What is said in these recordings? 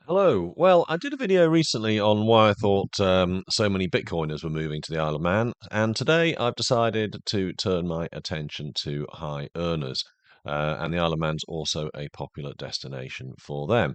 Hello. Well, I did a video recently on why I thought so many Bitcoiners were moving to the Isle of Man, and today I've decided to turn my attention to high earners, and the Isle of Man's also a popular destination for them.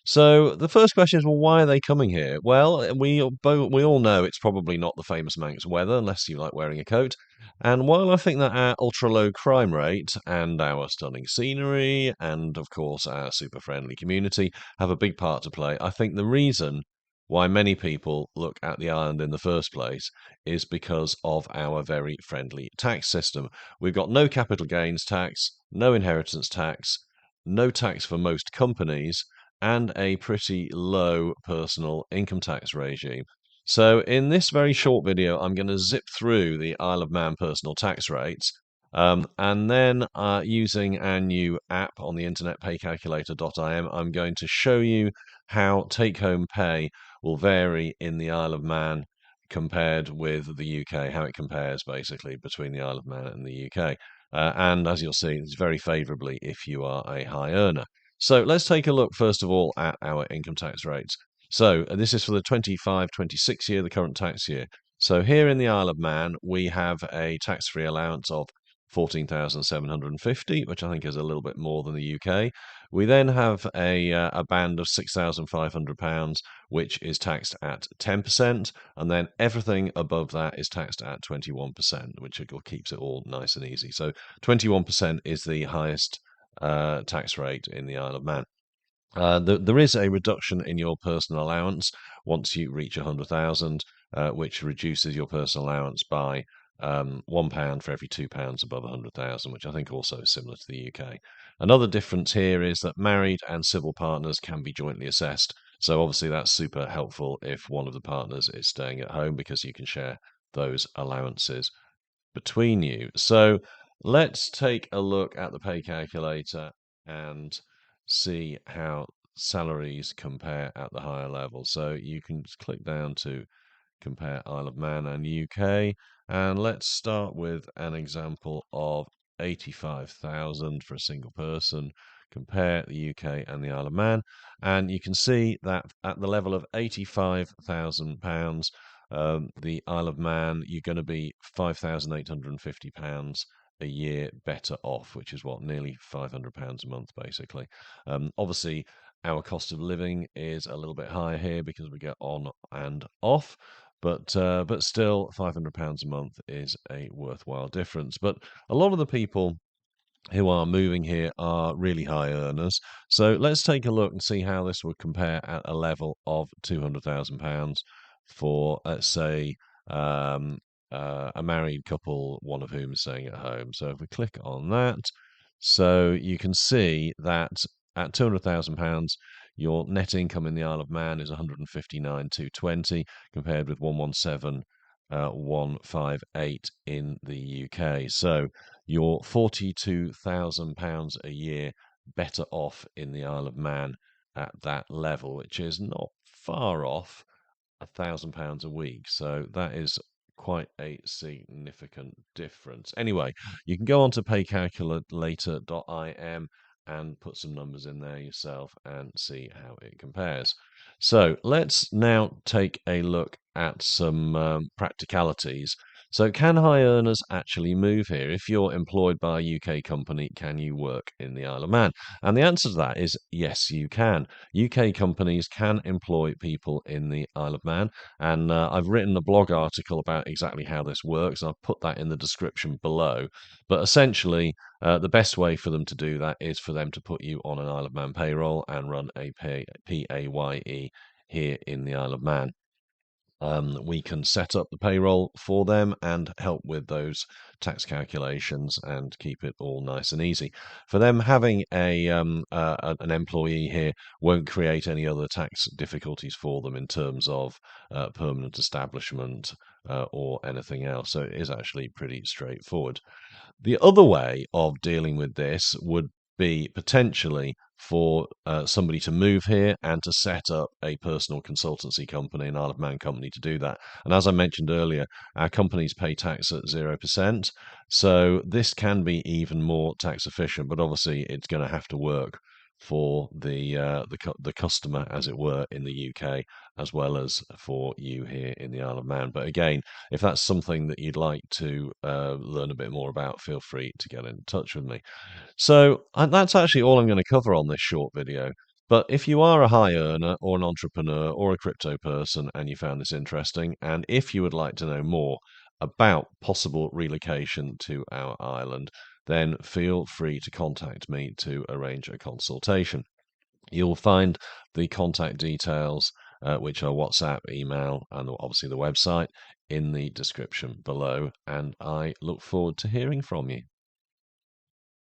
So the first question is, well, why are they coming here? Well, we all know it's probably not the famous Manx weather, unless you like wearing a coat. And while I think that our ultra low crime rate and our stunning scenery, and of course our super friendly community have a big part to play. I think the reason why many people look at the island in the first place is because of our very friendly tax system. We've got no capital gains tax, no inheritance tax, no tax for most companies, and a pretty low personal income tax regime. So in this very short video, I'm going to zip through the Isle of Man personal tax rates, and then using our new app on the internet, paycalculator.im, I'm going to show you how take-home pay will vary in the Isle of Man compared with the UK, how it compares basically between the Isle of Man and the UK. And as you'll see, it's very favorably if you are a high earner. So let's take a look first of all at our income tax rates. So this is for the 25-26 year, the current tax year. So here in the Isle of Man, we have a tax-free allowance of 14,750, which I think is a little bit more than the UK. We then have a band of £6,500, which is taxed at 10%, and then everything above that is taxed at 21%, which keeps it all nice and easy. So 21% is the highest tax rate in the Isle of Man. There is a reduction in your personal allowance once you reach 100,000, which reduces your personal allowance by £1 for every £2 above 100,000, which I think also is similar to the UK. Another difference here is that married and civil partners can be jointly assessed. So obviously that's super helpful if one of the partners is staying at home because you can share those allowances between you. So let's take a look at the pay calculator and see how salaries compare at the higher level. So you can just click down to compare Isle of Man and UK, and let's start with an example of 85,000 for a single person. Compare the UK and the Isle of Man, and you can see that at the level of £85,000, the Isle of Man, you're going to be £5,850 a year better off, which is what, nearly £500 a month, basically. Obviously, our cost of living is a little bit higher here because we get on and off, but still, £500 a month is a worthwhile difference. But a lot of the people who are moving here are really high earners. So let's take a look and see how this would compare at a level of £200,000 for, let's say, um, a married couple, one of whom is staying at home. So if we click on that, so you can see that at £200,000, your net income in the Isle of Man is 159,220 compared with 117. 158 in the UK. So you're £42,000 a year better off in the Isle of Man at that level, which is not far off £1,000 a week. So that is quite a significant difference. Anyway, you can go on to paycalculator.im and put some numbers in there yourself and see how it compares. So let's now take a look at some practicalities. So, can high earners actually move here? If you're employed by a UK company, can you work in the Isle of Man? And the answer to that is yes, you can. UK companies can employ people in the Isle of Man, and I've written a blog article about exactly how this works. I'll put that in the description below. But essentially, the best way for them to do that is for them to put you on an Isle of Man payroll and run a PAYE here in the Isle of Man. We can set up the payroll for them and help with those tax calculations and keep it all nice and easy. For them, having an employee here won't create any other tax difficulties for them in terms of permanent establishment or anything else. So it is actually pretty straightforward. The other way of dealing with this would be potentially for somebody to move here and to set up a personal consultancy company, an Isle of Man company, to do that. And as I mentioned earlier, our companies pay tax at 0%. So this can be even more tax efficient, but obviously it's going to have to work for the customer, as it were, in the UK, as well as for you here in the Isle of Man. But again, if that's something that you'd like to learn a bit more about, feel free to get in touch with me. So that's actually all I'm going to cover on this short video. But if you are a high earner or an entrepreneur or a crypto person and you found this interesting, and if you would like to know more about possible relocation to our island, then feel free to contact me to arrange a consultation. You'll find the contact details, which are WhatsApp, email, and obviously the website, in the description below. And I look forward to hearing from you.